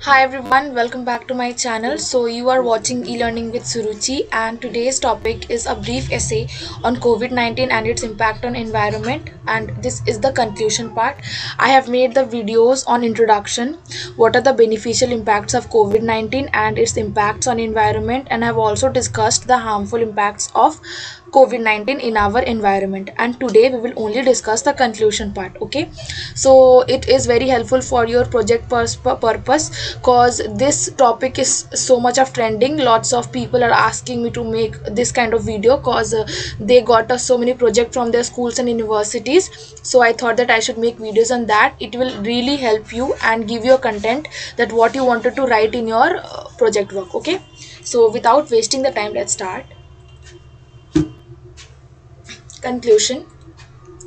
Hi everyone, welcome back to my channel. So you are watching e-learning with Suruchi, and today's topic is a brief essay on COVID-19 and its impact on environment, and this is the conclusion part. I have made the videos on introduction, what are the beneficial impacts of COVID-19 and its impacts on environment, and I have also discussed the harmful impacts of COVID-19 in our environment, and today we will only discuss the conclusion part. Okay, so it is very helpful for your project purpose, cause this topic is so much of trending. Lots of people are asking me to make this kind of video cause they got so many projects from their schools and universities. So I thought that I should make videos on that. It will really help you and give you a content that what you wanted to write in your project work. Okay, so without wasting the time, let's start. Conclusion.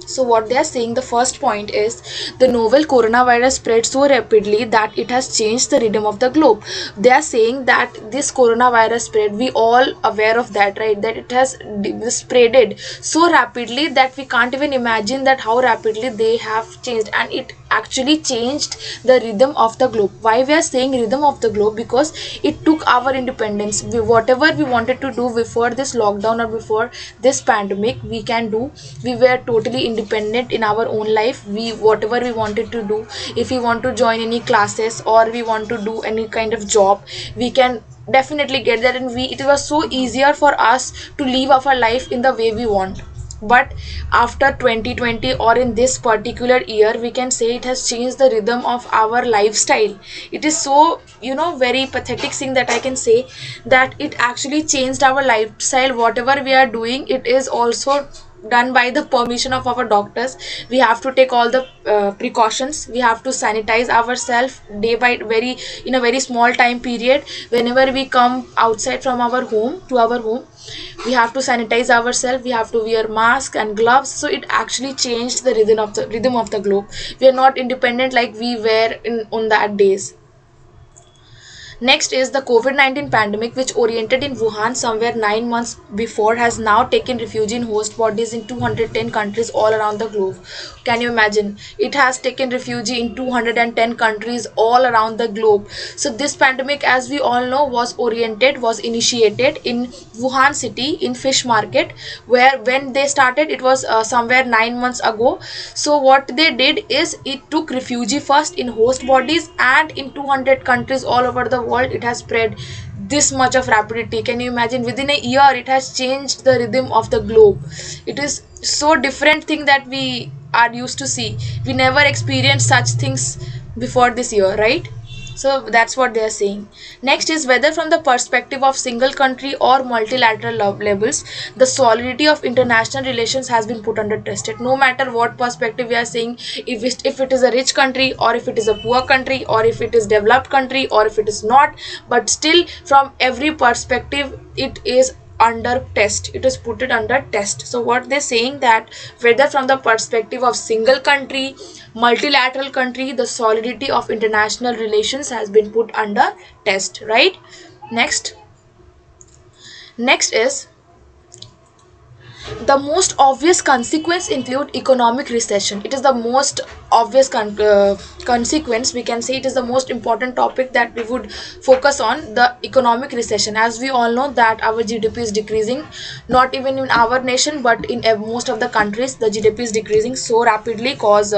So what they are saying, the first point is the novel coronavirus spread so rapidly that it has changed the rhythm of the globe. They are saying that this coronavirus spread, we all aware of that, right? That it has spreaded so rapidly that we can't even imagine that how rapidly they have changed, and it actually changed the rhythm of the globe. Why we are saying rhythm of the globe? Because it took our independence. Whatever we wanted to do before this lockdown or before this pandemic, we can do. We were totally independent in our own life. We whatever we wanted to do, if we want to join any classes or we want to do any kind of job, we can definitely get that, and it was so easier for us to live our life in the way we want. But after 2020, or in this particular year, we can say it has changed the rhythm of our lifestyle. It is so, very pathetic thing that I can say, that it actually changed our lifestyle. Whatever we are doing, it is also done by the permission of our doctors. We have to take all the precautions. We have to sanitize ourselves day by very in a very small time period. Whenever we come outside from our home to our home, we have to sanitize ourselves. We have to wear mask and gloves. So it actually changed the rhythm of the globe. We are not independent like we were in on that days. Next is the COVID-19 pandemic, which oriented in Wuhan somewhere 9 months before, has now taken refuge in host bodies in 210 countries all around the globe. Can you imagine? It has taken refuge in 210 countries all around the globe. So this pandemic, as we all know, was initiated in Wuhan city, in fish market, where when they started, it was somewhere 9 months ago. So what they did is it took refuge first in host bodies, and in 200 countries all over the world it has spread this much of rapidity. Can you imagine? Within a year it has changed the rhythm of the globe. It is so different thing that we are used to see. We never experienced such things before this year, right? So that's what they are saying. Next is whether from the perspective of single country or multilateral levels, the solidity of international relations has been put under tested. No matter what perspective we are saying, if it is a rich country, or if it is a poor country, or if it is developed country, or if it is not, but still from every perspective it is under test. It is put it under test. So what they're saying, that whether from the perspective of single country, multilateral country, the solidity of international relations has been put under test, right? Next is the most obvious consequence include economic recession. It is the most obvious consequence. We can say it is the most important topic that we would focus on, the economic recession. As we all know that our GDP is decreasing, not even in our nation but in most of the countries the GDP is decreasing so rapidly, cause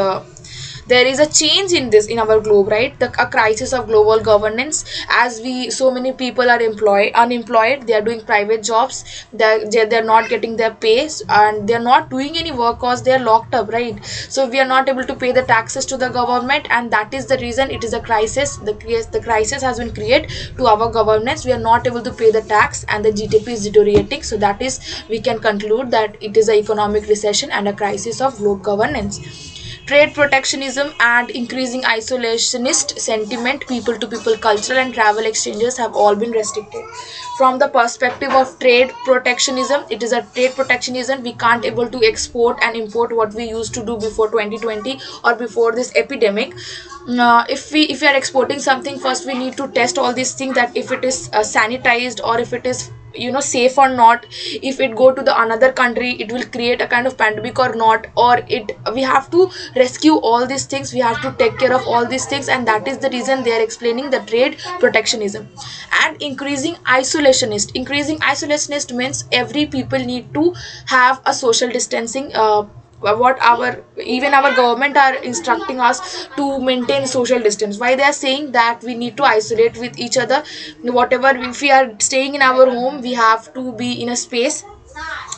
there is a change in this in our globe, right? A crisis of global governance, as we so many people are unemployed. They are doing private jobs. They're not getting their pay, and they're not doing any work cause they're locked up, right? So we are not able to pay the taxes to the government, and that is the reason it is a crisis. The crisis has been created to our governance. We are not able to pay the tax, and the GDP is deteriorating. So that is, we can conclude that it is an economic recession and a crisis of globe governance. Trade protectionism and increasing isolationist sentiment, people to people cultural and travel exchanges have all been restricted. From the perspective of trade protectionism, it is a trade protectionism. We can't able to export and import what we used to do before 2020 or before this epidemic. If we are exporting something, first we need to test all these things, that if it is sanitized or if it is safe or not, if it go to the another country it will create a kind of pandemic or not, or it we have to rescue all these things, we have to take care of all these things, and that is the reason they are explaining the trade protectionism. And increasing isolationist means every people need to have a social distancing, what our even our government are instructing us to maintain social distance. Why they are saying that we need to isolate with each other, whatever, if we are staying in our home we have to be in a space,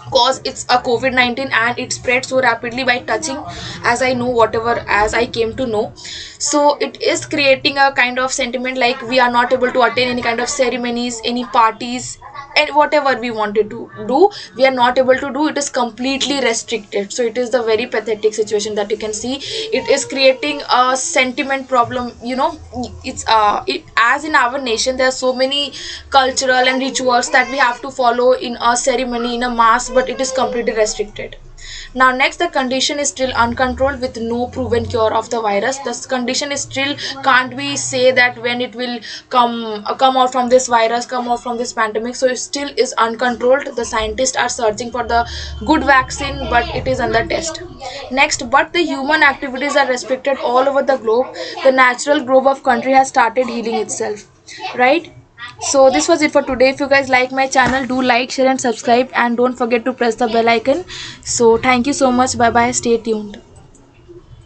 cause it's a COVID-19 and it spread so rapidly by touching, as I know, whatever as I came to know. So it is creating a kind of sentiment like we are not able to attend any kind of ceremonies, any parties, and whatever we wanted to do we are not able to do, it is completely restricted. So it is the very pathetic situation that you can see. It is creating a sentiment problem, as in our nation there are so many cultural and rituals that we have to follow in a ceremony, in a mass, but it is completely restricted. Now next, the condition is still uncontrolled with no proven cure of the virus. This condition is still can't we say that when it will come out from this virus, come out from this pandemic. So it still is uncontrolled. The scientists are searching for the good vaccine, but it is under test. Next, but the human activities are restricted all over the globe. The natural growth of country has started healing itself, right? So this was it for today. If you guys like my channel, do like, share and subscribe, and don't forget to press the bell icon. So thank you so much. Bye bye, stay tuned.